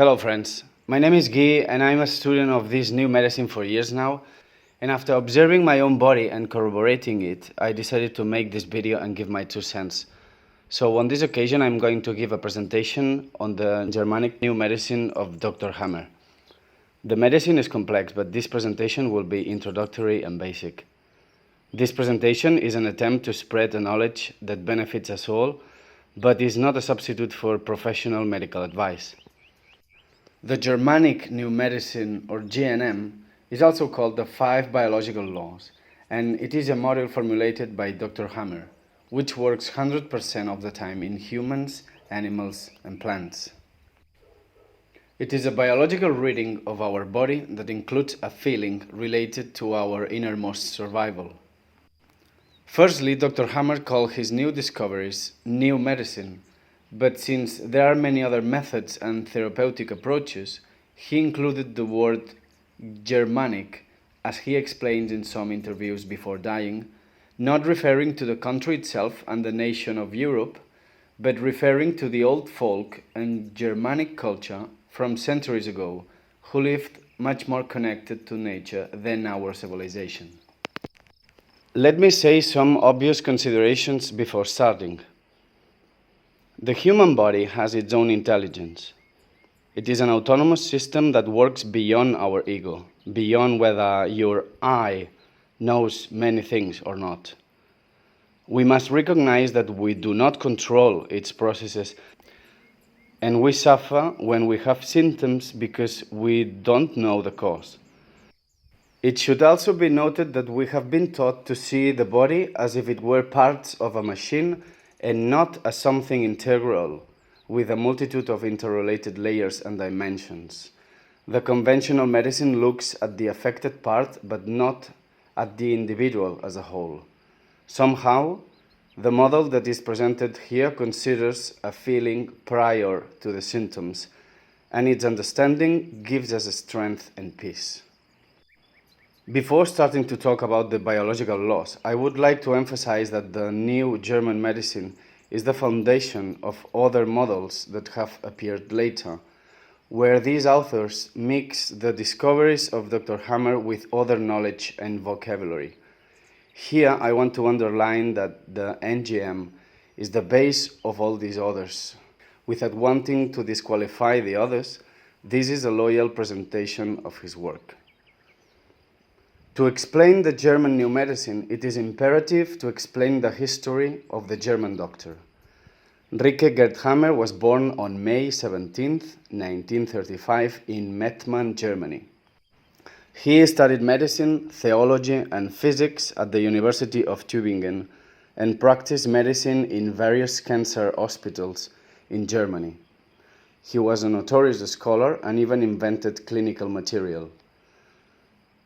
Hello friends, my name is Guy and I'm a student of this new medicine for years now, and after observing my own body and corroborating it, I decided to make this video and give my 2 cents. So on this occasion I'm going to give a presentation on the Germanic New Medicine of Dr. Hamer. The medicine is complex, but this presentation will be introductory and basic. This presentation is an attempt to spread a knowledge that benefits us all, but is not a substitute for professional medical advice. The Germanic New Medicine, or GNM, is also called the 5 Biological Laws, and it is a model formulated by Dr. Hamer, which works 100% of the time in humans, animals, and plants. It is a biological reading of our body that includes a feeling related to our innermost survival. Firstly, Dr. Hamer called his new discoveries new medicine, but since there are many other methods and therapeutic approaches, he included the word Germanic, as he explained in some interviews before dying, not referring to the country itself and the nation of Europe, but referring to the old folk and Germanic culture from centuries ago, who lived much more connected to nature than our civilization. Let me say some obvious considerations before starting. The human body has its own intelligence. It is an autonomous system that works beyond our ego, beyond whether your I knows many things or not. We must recognize that we do not control its processes, and we suffer when we have symptoms because we don't know the cause. It should also be noted that we have been taught to see the body as if it were parts of a machine and not as something integral, with a multitude of interrelated layers and dimensions. The conventional medicine looks at the affected part, but not at the individual as a whole. Somehow, the model that is presented here considers a feeling prior to the symptoms, and its understanding gives us strength and peace. Before starting to talk about the biological laws, I would like to emphasize that the new German medicine is the foundation of other models that have appeared later, where these authors mix the discoveries of Dr. Hamer with other knowledge and vocabulary. Here I want to underline that the NGM is the base of all these others. Without wanting to disqualify the others, this is a loyal presentation of his work. To explain the German New Medicine, it is imperative to explain the history of the German doctor. Rike Gerd Hamer was born on May 17, 1935 in Mettmann, Germany. He studied medicine, theology, and physics at the University of Tübingen and practiced medicine in various cancer hospitals in Germany. He was a notorious scholar and even invented clinical material.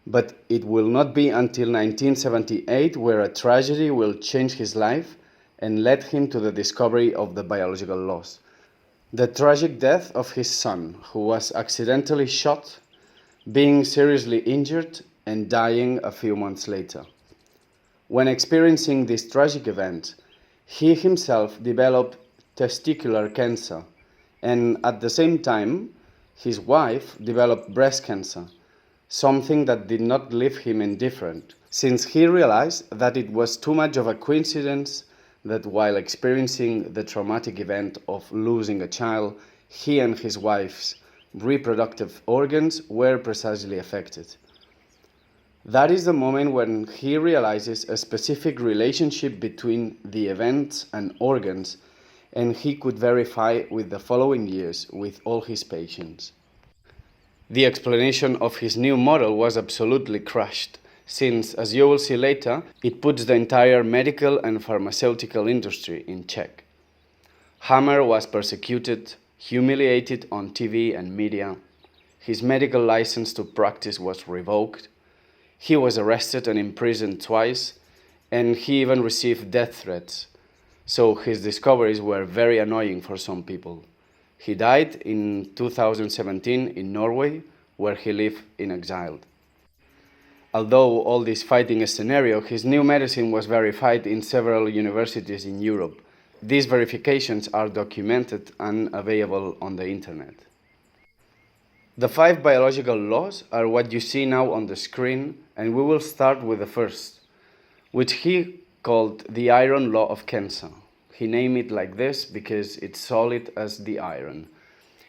But it will not be until 1978 where a tragedy will change his life and led him to the discovery of the biological laws. The tragic death of his son, who was accidentally shot, being seriously injured and dying a few months later. When experiencing this tragic event, he himself developed testicular cancer, and at the same time, his wife developed breast cancer, something that did not leave him indifferent, since he realized that it was too much of a coincidence that while experiencing the traumatic event of losing a child, he and his wife's reproductive organs were precisely affected. That is the moment when he realizes a specific relationship between the events and organs, and he could verify with the following years with all his patients. The explanation of his new model was absolutely crushed, since, as you will see later, it puts the entire medical and pharmaceutical industry in check. Hamer was persecuted, humiliated on TV and media. His medical license to practice was revoked. He was arrested and imprisoned twice, and he even received death threats. So his discoveries were very annoying for some people. He died in 2017 in Norway, where he lived in exile. Although all this fighting a scenario, his new medicine was verified in several universities in Europe. These verifications are documented and available on the internet. The 5 biological laws are what you see now on the screen, and we will start with the first, which he called the iron law of Kenza. He named it like this because it's solid as the iron.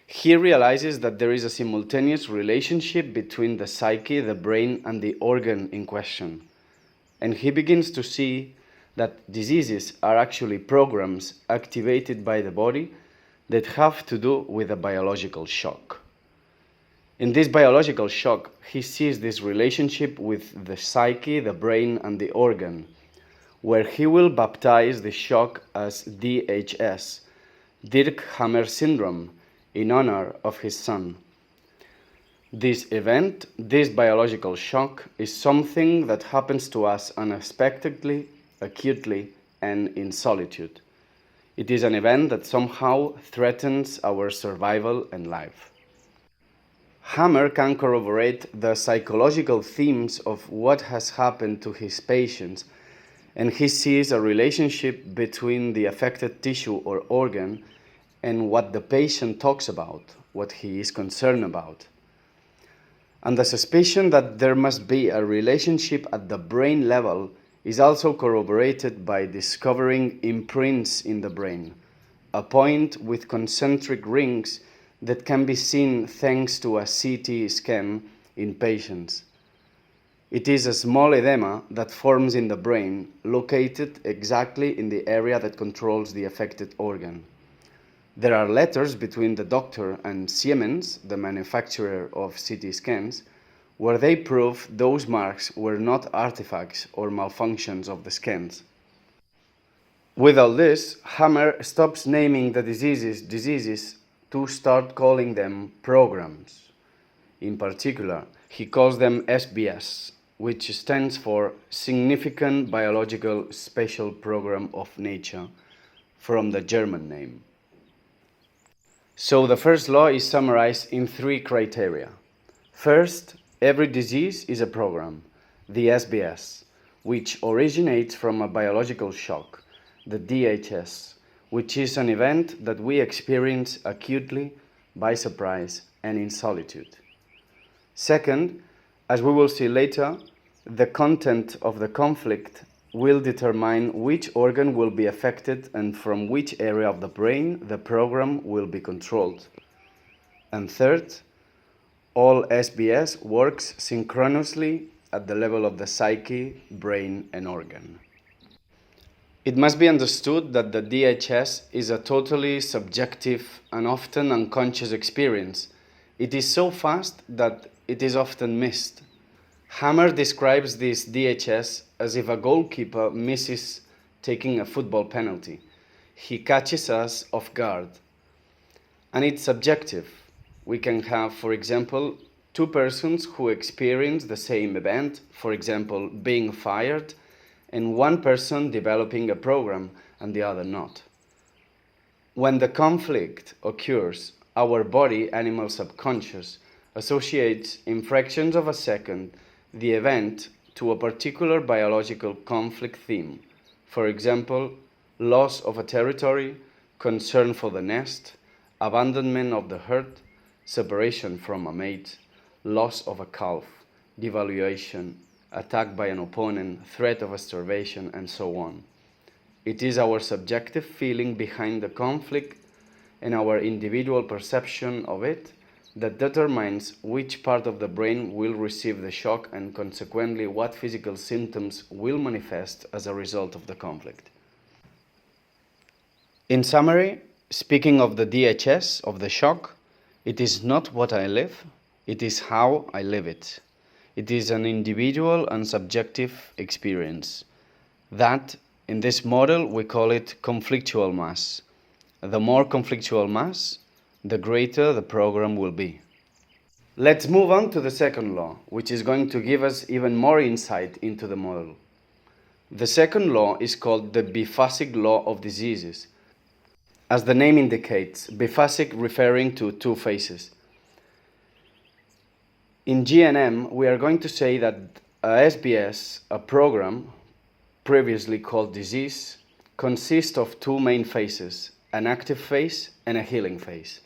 He realizes that there is a simultaneous relationship between the psyche, the brain, and the organ in question. And he begins to see that diseases are actually programs activated by the body that have to do with a biological shock. In this biological shock, he sees this relationship with the psyche, the brain, and the organ, where he will baptize the shock as DHS, Dirk-Hamer syndrome, in honor of his son. This event, this biological shock, is something that happens to us unexpectedly, acutely, and in solitude. It is an event that somehow threatens our survival and life. Hamer can corroborate the psychological themes of what has happened to his patients, and he sees a relationship between the affected tissue or organ and what the patient talks about, what he is concerned about. And the suspicion that there must be a relationship at the brain level is also corroborated by discovering imprints in the brain, a point with concentric rings that can be seen thanks to a CT scan in patients. It is a small edema that forms in the brain, located exactly in the area that controls the affected organ. There are letters between the doctor and Siemens, the manufacturer of CT scans, where they prove those marks were not artifacts or malfunctions of the scans. With all this, Hamer stops naming the diseases to start calling them programs. In particular, he calls them SBS, which stands for Significant Biological Special Program of Nature, from the German name. So the first law is summarized in 3 criteria. First, every disease is a program, the SBS, which originates from a biological shock, the DHS, which is an event that we experience acutely, by surprise, and in solitude. Second, as we will see later, the content of the conflict will determine which organ will be affected and from which area of the brain the program will be controlled. And third, all SBS works synchronously at the level of the psyche, brain, and organ. It must be understood that the DHS is a totally subjective and often unconscious experience. It is so fast that it is often missed. Hamer describes this DHS as if a goalkeeper misses taking a football penalty. He catches us off guard. And it's subjective. We can have, for example, 2 persons who experience the same event, for example, being fired, and 1 person developing a program and the other not. When the conflict occurs, our body, animal subconscious, associates in fractions of a second the event to a particular biological conflict theme. For example, loss of a territory, concern for the nest, abandonment of the herd, separation from a mate, loss of a calf, devaluation, attack by an opponent, threat of a starvation, and so on. It is our subjective feeling behind the conflict and our individual perception of it that determines which part of the brain will receive the shock and consequently what physical symptoms will manifest as a result of the conflict. In summary, speaking of the DHS, of the shock, it is not what I live, it is how I live it. It is an individual and subjective experience. That, in this model, we call it conflictual mass. The more conflictual mass, the greater the program will be. Let's move on to the second law, which is going to give us even more insight into the model. The second law is called the Biphasic law of diseases. As the name indicates, biphasic referring to 2 phases. In GNM, we are going to say that a SBS, a program, previously called disease, consists of 2 main phases, an active phase and a healing phase.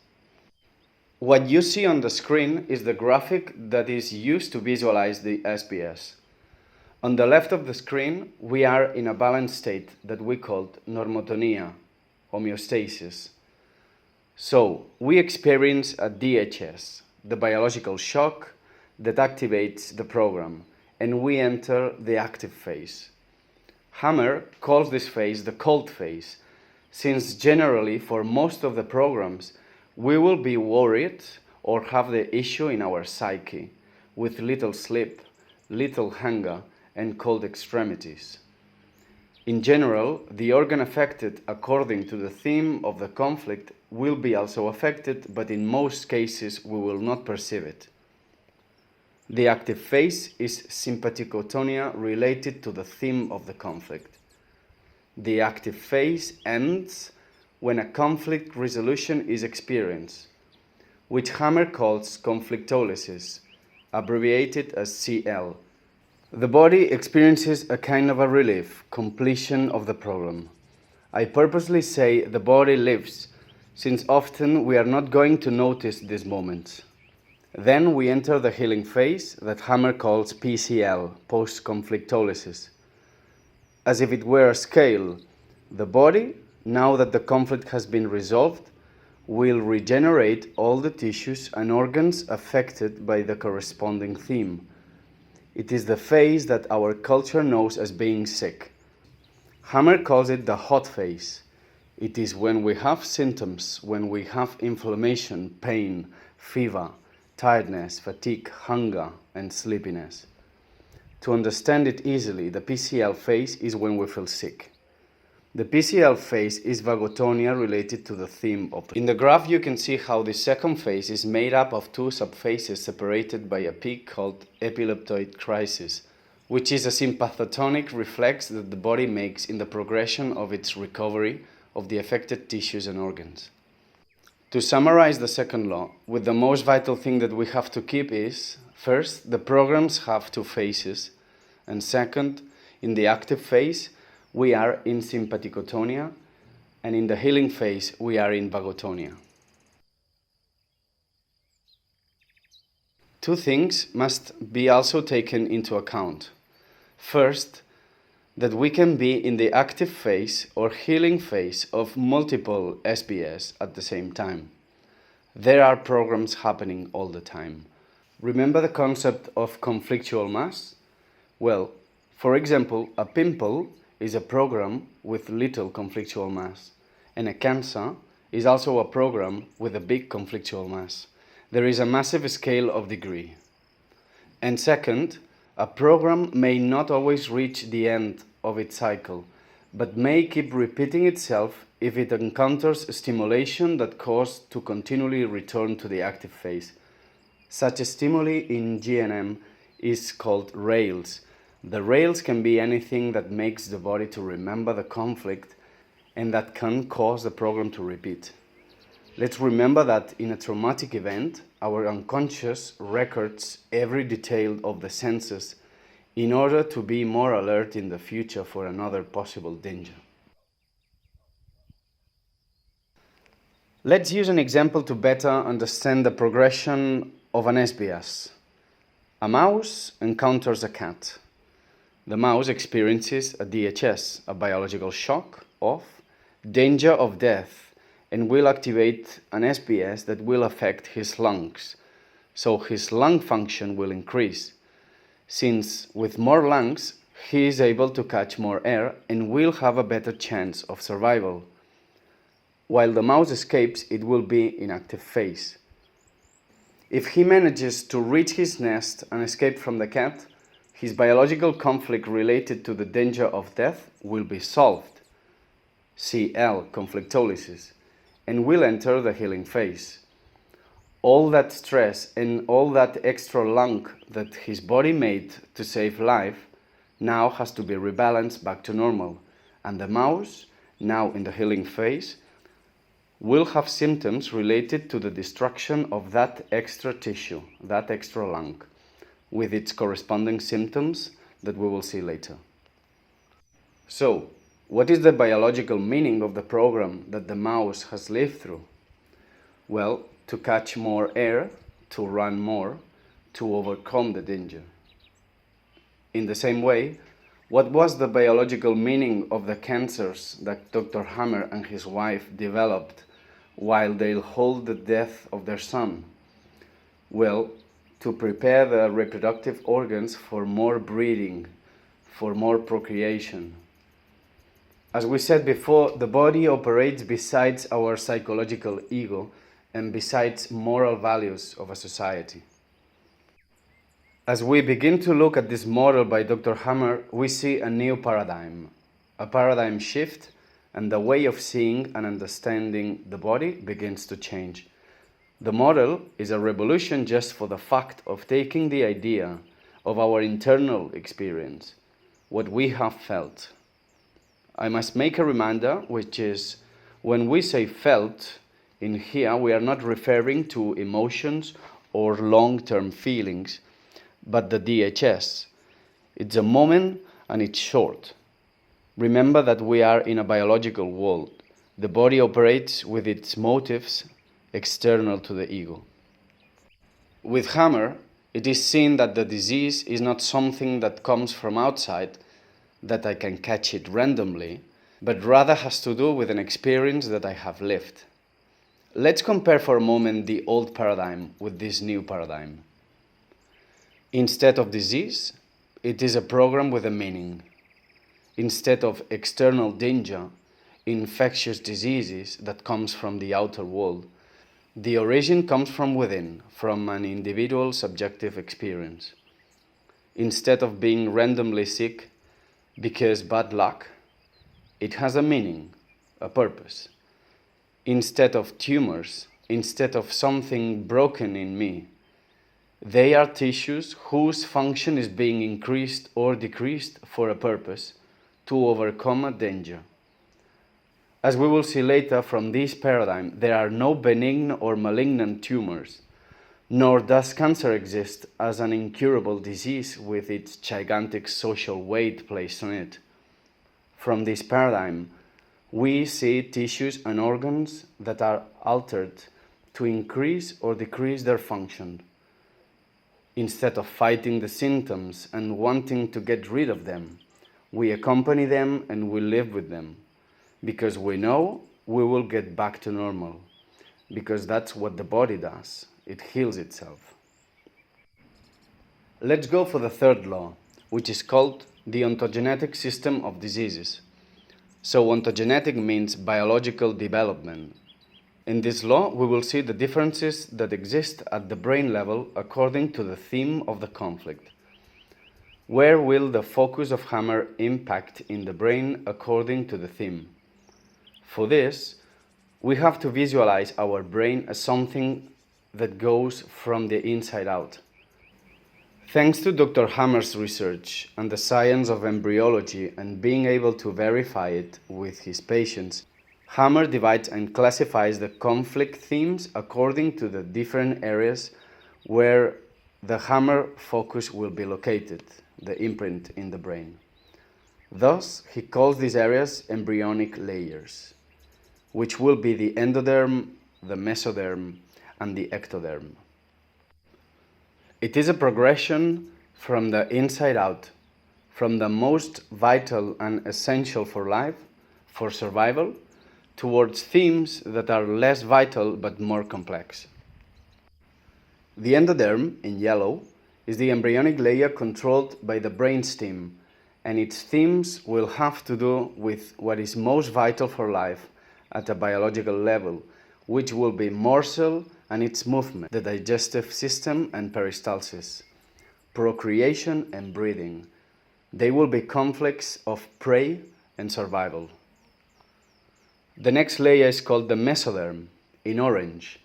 What you see on the screen is the graphic that is used to visualize the SBS. On the left of the screen, we are in a balanced state that we called normotonia, homeostasis. So, we experience a DHS, the biological shock that activates the program, and we enter the active phase. Hamer calls this phase the cold phase, since generally for most of the programs, we will be worried or have the issue in our psyche, with little sleep, little hunger, and cold extremities. In general, the organ affected according to the theme of the conflict will be also affected, but in most cases we will not perceive it. The active phase is sympathicotonia related to the theme of the conflict. The active phase ends when a conflict resolution is experienced, which Hamer calls conflictolysis, abbreviated as CL. The body experiences a kind of a relief, completion of the problem. I purposely say the body lives, since often we are not going to notice these moments. Then we enter the healing phase that Hamer calls PCL, post-conflictolysis. As if it were a scale, the body, now that the conflict has been resolved, will regenerate all the tissues and organs affected by the corresponding theme. It is the phase that our culture knows as being sick. Hamer calls it the hot phase. It is when we have symptoms, when we have inflammation, pain, fever, tiredness, fatigue, hunger, and sleepiness. To understand it easily, the PCL phase is when we feel sick. The PCL phase is vagotonia related to the theme of. In the graph you can see how the second phase is made up of two subphases separated by a peak called epileptoid crisis, which is a sympathotonic reflex that the body makes in the progression of its recovery of the affected tissues and organs. To summarize the second law, with the most vital thing that we have to keep is, first, the programs have two phases, and second, in the active phase, we are in sympathicotonia, and in the healing phase, we are in vagotonia. Two things must be also taken into account. First, that we can be in the active phase or healing phase of multiple SBS at the same time. There are programs happening all the time. Remember the concept of conflictual mass? Well, for example, a pimple is a program with little conflictual mass, and a cancer is also a program with a big conflictual mass. There is a massive scale of degree. And second, a program may not always reach the end of its cycle, but may keep repeating itself if it encounters stimulation that causes to continually return to the active phase. Such a stimuli in GNM is called rails. The rails can be anything that makes the body to remember the conflict and that can cause the program to repeat. Let's remember that in a traumatic event, our unconscious records every detail of the senses in order to be more alert in the future for another possible danger. Let's use an example to better understand the progression of an SBS. A mouse encounters a cat. The mouse experiences a DHS, a biological shock of danger of death, and will activate an SBS that will affect his lungs. So his lung function will increase, since with more lungs, he is able to catch more air and will have a better chance of survival. While the mouse escapes, it will be in active phase. If he manages to reach his nest and escape from the cat, his biological conflict related to the danger of death will be solved, CL, conflictolysis, and will enter the healing phase. All that stress and all that extra lung that his body made to save life now has to be rebalanced back to normal, and the mouse, now in the healing phase, will have symptoms related to the destruction of that extra tissue, that extra lung, with its corresponding symptoms that we will see later. So, what is the biological meaning of the program that the mouse has lived through? Well, to catch more air, to run more, to overcome the danger. In the same way, what was the biological meaning of the cancers that Dr. Hamer and his wife developed while they held the death of their son? Well, to prepare the reproductive organs for more breeding, for more procreation. As we said before, the body operates besides our psychological ego and besides moral values of a society. As we begin to look at this model by Dr. Hamer, we see a new paradigm, a paradigm shift, and the way of seeing and understanding the body begins to change. The model is a revolution just for the fact of taking the idea of our internal experience, what we have felt. I must make a reminder, which is when we say felt, in here we are not referring to emotions or long-term feelings, but the DHS. It's a moment and it's short. Remember that we are in a biological world. The body operates with its motives external to the ego. With Hamer, it is seen that the disease is not something that comes from outside, that I can catch it randomly, but rather has to do with an experience that I have lived. Let's compare for a moment the old paradigm with this new paradigm. Instead of disease, it is a program with a meaning. Instead of external danger, infectious diseases that comes from the outer world, the origin comes from within, from an individual subjective experience. Instead of being randomly sick because bad luck, it has a meaning, a purpose. Instead of tumors, instead of something broken in me, they are tissues whose function is being increased or decreased for a purpose, to overcome a danger. As we will see later from this paradigm, there are no benign or malignant tumors, nor does cancer exist as an incurable disease with its gigantic social weight placed on it. From this paradigm, we see tissues and organs that are altered to increase or decrease their function. Instead of fighting the symptoms and wanting to get rid of them, we accompany them and we live with them, because we know we will get back to normal, because that's what the body does. It heals itself. Let's go for the third law, which is called the ontogenetic system of diseases. So ontogenetic means biological development. In this law, we will see the differences that exist at the brain level according to the theme of the conflict. Where will the focus of Hamer impact in the brain according to the theme? For this, we have to visualize our brain as something that goes from the inside out. Thanks to Dr. Hamer's research and the science of embryology and being able to verify it with his patients, Hamer divides and classifies the conflict themes according to the different areas where the Hamer focus will be located, the imprint in the brain. Thus, he calls these areas embryonic layers, which will be the endoderm, the mesoderm, and the ectoderm. It is a progression from the inside out, from the most vital and essential for life, for survival, towards themes that are less vital but more complex. The endoderm, in yellow, is the embryonic layer controlled by the brainstem, and its themes will have to do with what is most vital for life at a biological level, which will be morsel and its movement, the digestive system and peristalsis, procreation and breeding. They will be conflicts of prey and survival. The next layer is called the mesoderm, in orange,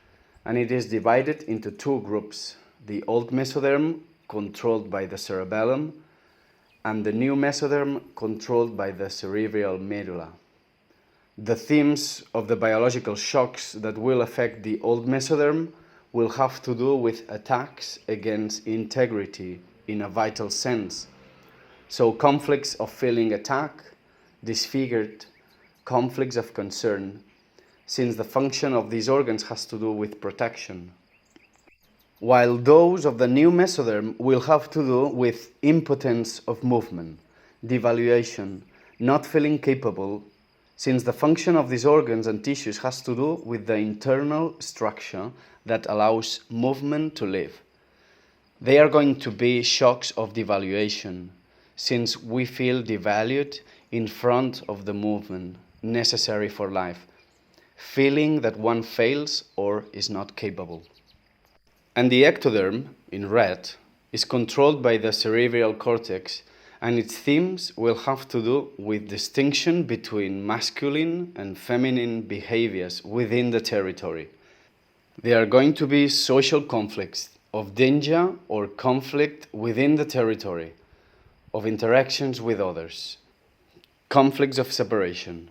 and it is divided into two groups, the old mesoderm, controlled by the cerebellum, and the new mesoderm, controlled by the cerebral medulla. The themes of the biological shocks that will affect the old mesoderm will have to do with attacks against integrity in a vital sense. So conflicts of feeling attacked, disfigured, conflicts of concern, since the function of these organs has to do with protection, while those of the new mesoderm will have to do with impotence of movement, devaluation, not feeling capable, since the function of these organs and tissues has to do with the internal structure that allows movement to live. They are going to be shocks of devaluation, since we feel devalued in front of the movement necessary for life, feeling that one fails or is not capable. And the ectoderm, in red, is controlled by the cerebral cortex, and its themes will have to do with distinction between masculine and feminine behaviors within the territory. There are going to be social conflicts of danger or conflict within the territory, of interactions with others, conflicts of separation.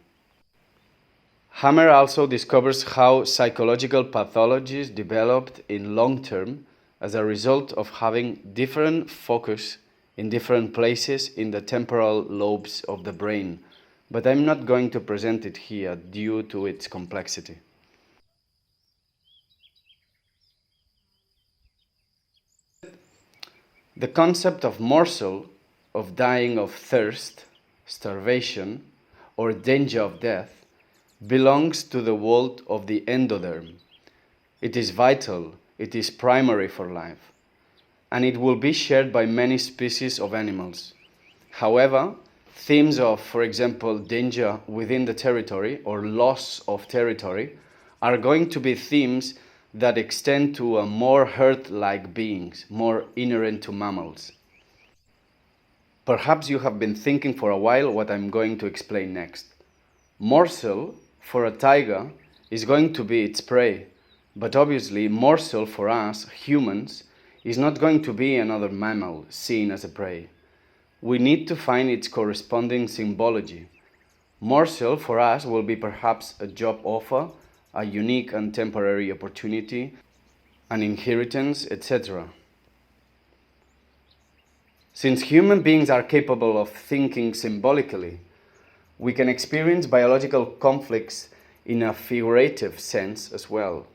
Hamer also discovers how psychological pathologies developed in long term as a result of having different focus in different places in the temporal lobes of the brain, but I'm not going to present it here due to its complexity. The concept of morsel, of dying of thirst, starvation, or danger of death, belongs to the world of the endoderm. It is vital, it is primary for life, and it will be shared by many species of animals. However, themes of, for example, danger within the territory or loss of territory are going to be themes that extend to a more herd-like beings, more inherent to mammals. Perhaps you have been thinking for a while what I'm going to explain next. Morsel, for a tiger, is going to be its prey, but obviously morsel for us, humans, is not going to be another mammal seen as a prey. We need to find its corresponding symbology. Morsel for us will be perhaps a job offer, a unique and temporary opportunity, an inheritance, etc. Since human beings are capable of thinking symbolically, we can experience biological conflicts in a figurative sense as well.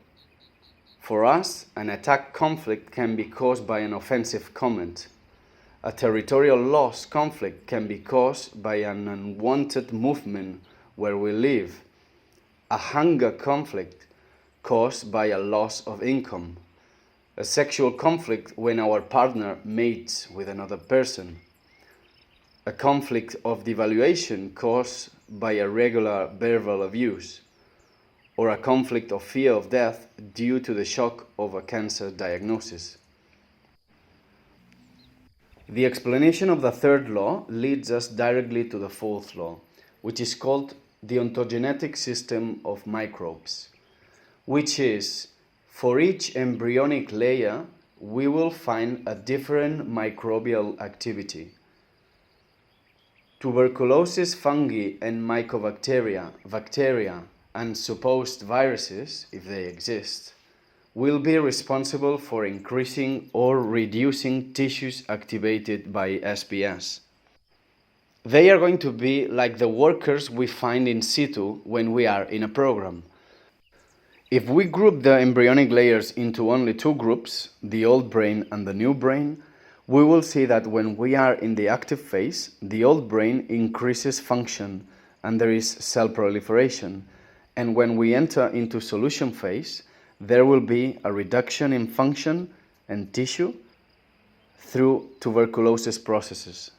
For us, an attack conflict can be caused by an offensive comment. A territorial loss conflict can be caused by an unwanted movement where we live. A hunger conflict caused by a loss of income. A sexual conflict when our partner mates with another person. A conflict of devaluation caused by a regular verbal abuse. Or a conflict of fear of death due to the shock of a cancer diagnosis. The explanation of the third law leads us directly to the fourth law, which is called the ontogenetic system of microbes, which is, for each embryonic layer, we will find a different microbial activity. Tuberculosis fungi and mycobacteria, bacteria, and supposed viruses, if they exist, will be responsible for increasing or reducing tissues activated by SPS. They are going to be like the workers we find in situ when we are in a program. If we group the embryonic layers into only two groups, the old brain and the new brain, we will see that when we are in the active phase, the old brain increases function and there is cell proliferation. And when we enter into solution phase, there will be a reduction in function and tissue through tuberculosis processes.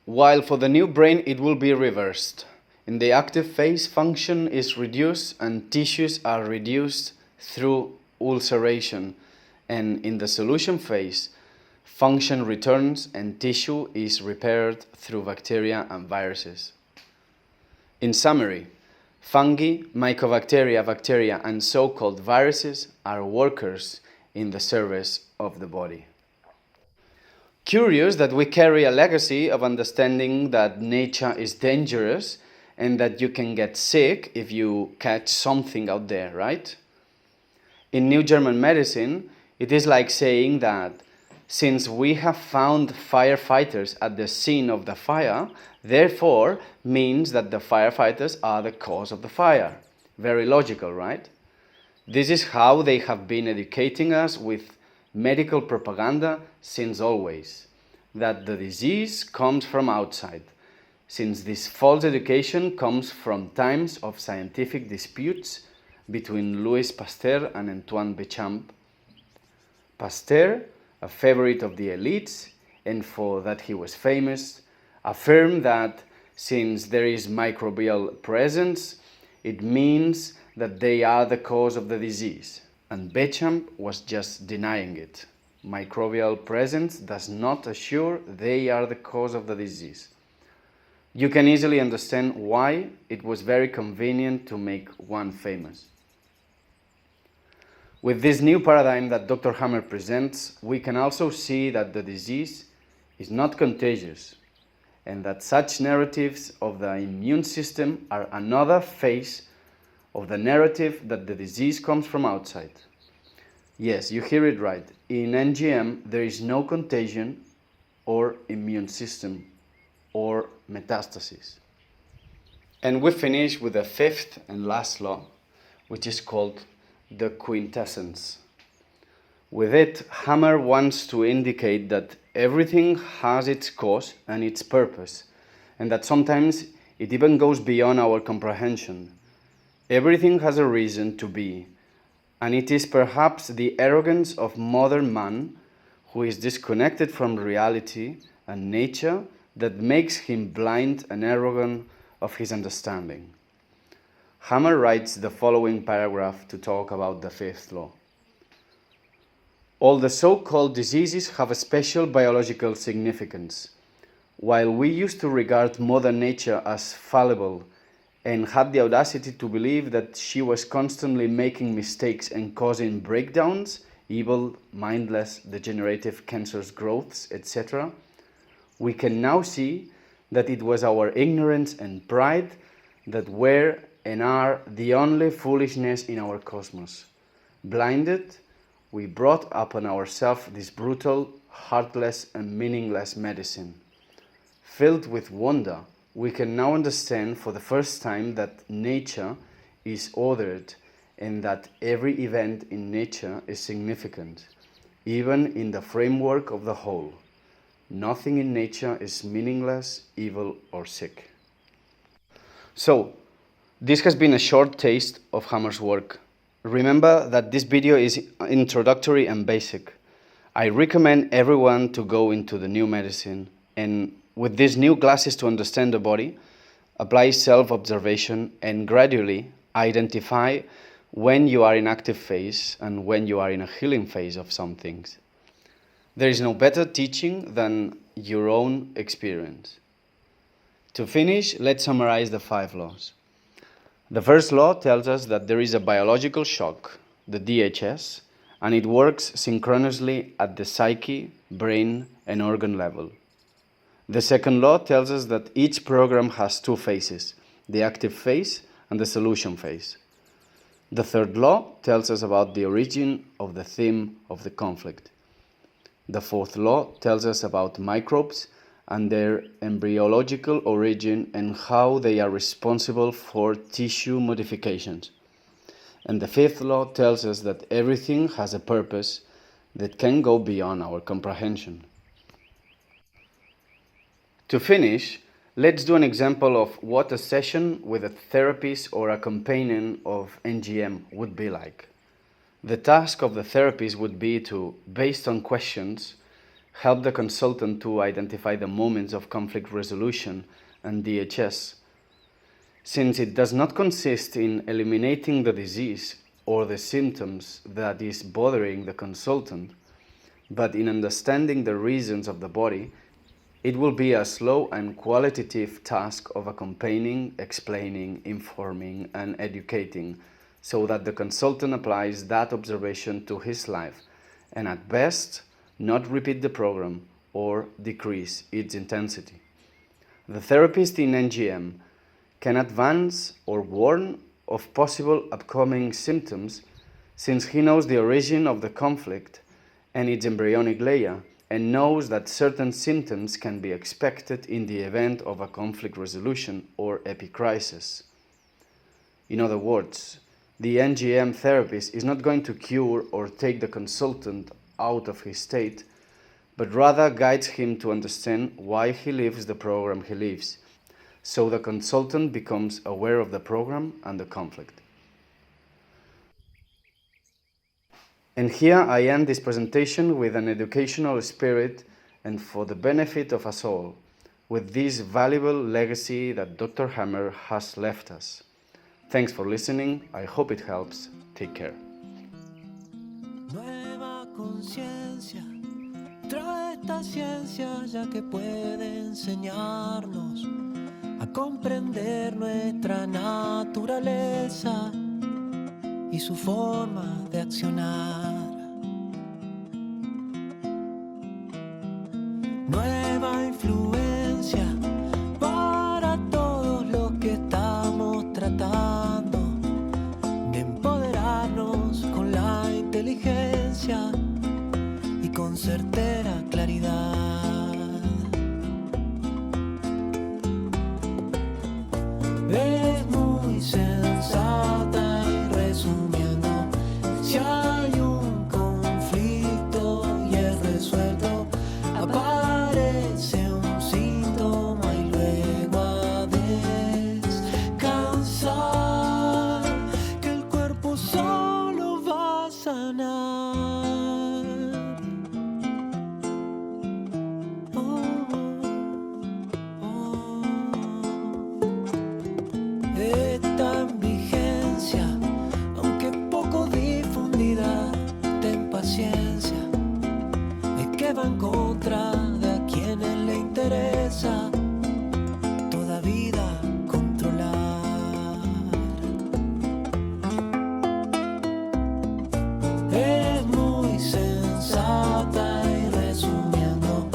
While for the new brain it will be reversed. In the active phase, function is reduced and tissues are reduced through ulceration. And in the solution phase, function returns and tissue is repaired through bacteria and viruses. In summary, fungi, mycobacteria, bacteria, and so-called viruses are workers in the service of the body. Curious that we carry a legacy of understanding that nature is dangerous and that you can get sick if you catch something out there, right? In New German Medicine, it is like saying that since we have found firefighters at the scene of the fire, therefore means that the firefighters are the cause of the fire. Very logical, right? This is how they have been educating us with medical propaganda since always, that the disease comes from outside, since this false education comes from times of scientific disputes between Louis Pasteur and Antoine Béchamp. Pasteur, a favorite of the elites, and for that he was famous, affirmed that since there is microbial presence, it means that they are the cause of the disease. And Béchamp was just denying it. Microbial presence does not assure they are the cause of the disease. You can easily understand why it was very convenient to make one famous. With this new paradigm that Dr. Hamer presents, we can also see that the disease is not contagious, and that such narratives of the immune system are another phase of the narrative that the disease comes from outside. Yes, you hear it right. In NGM, there is no contagion or immune system or metastasis. And we finish with the fifth and last law, which is called the quintessence. With it, Hamer wants to indicate that everything has its cause and its purpose, and that sometimes it even goes beyond our comprehension. Everything has a reason to be, and it is perhaps the arrogance of modern man who is disconnected from reality and nature that makes him blind and arrogant of his understanding. Hamer writes the following paragraph to talk about the fifth law. All the so-called diseases have a special biological significance. While we used to regard modern nature as fallible and had the audacity to believe that she was constantly making mistakes and causing breakdowns, evil, mindless, degenerative cancerous growths, etc., we can now see that it was our ignorance and pride that were and are the only foolishness in our cosmos. Blinded, we brought upon ourselves this brutal, heartless, and meaningless medicine. Filled with wonder, we can now understand for the first time that nature is ordered and that every event in nature is significant, even in the framework of the whole. Nothing in nature is meaningless, evil, or sick. So, this has been a short taste of Hamer's work. Remember that this video is introductory and basic. I recommend everyone to go into the new medicine and with these new glasses to understand the body, apply self-observation and gradually identify when you are in active phase and when you are in a healing phase of some things. There is no better teaching than your own experience. To finish, let's summarize the 5 laws. The first law tells us that there is a biological shock, the DHS, and it works synchronously at the psyche, brain, and organ level. The second law tells us that each program has 2 phases, the active phase and the solution phase. The third law tells us about the origin of the theme of the conflict. The fourth law tells us about microbes and their embryological origin and how they are responsible for tissue modifications. And the fifth law tells us that everything has a purpose that can go beyond our comprehension. To finish, let's do an example of what a session with a therapist or a companion of NGM would be like. The task of the therapist would be to, based on questions, help the consultant to identify the moments of conflict resolution and DHS. Since it does not consist in eliminating the disease or the symptoms that is bothering the consultant, but in understanding the reasons of the body, it will be a slow and qualitative task of accompanying, explaining, informing, and educating, so that the consultant applies that observation to his life, and at best, not repeat the program or decrease its intensity. The therapist in NGM can advance or warn of possible upcoming symptoms since he knows the origin of the conflict and its embryonic layer, and knows that certain symptoms can be expected in the event of a conflict resolution or epicrisis. In other words, the NGM therapist is not going to cure or take the consultant out of his state, but rather guides him to understand why he lives the program he lives, so the consultant becomes aware of the program and the conflict. And here I end this presentation with an educational spirit and for the benefit of us all, with this valuable legacy that Dr. Hamer has left us. Thanks for listening. I hope it helps. Take care. Nueva conciencia trae esta ciencia, ya que puede enseñarnos a comprender nuestra naturaleza y su forma de accionar. Nueva influencia para todos los que estamos tratando de empoderarnos con la inteligencia y con certera claridad. Es muy sensata y resumiendo, si hay un conflicto y es resuelto, aparece un síntoma y luego a descansar, que el cuerpo solo va a sanar. Está en vigencia, aunque poco difundida, ten paciencia, es que va en contra de a quienes le interesa toda vida controlar. Es muy sensata y resumiendo,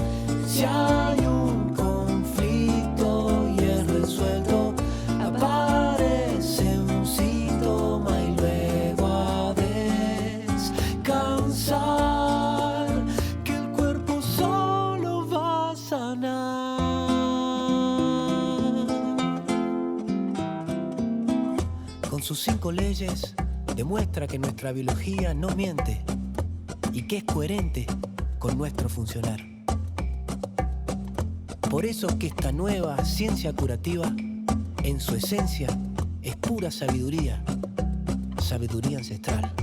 si hay un conflicto y es resuelto, aparece un síntoma y luego a descansar, que el cuerpo solo va a sanar. Con sus 5 leyes demuestra que nuestra biología no miente y que es coherente con nuestro funcionar. Por eso que esta nueva ciencia curativa, en su esencia, es pura sabiduría, sabiduría ancestral.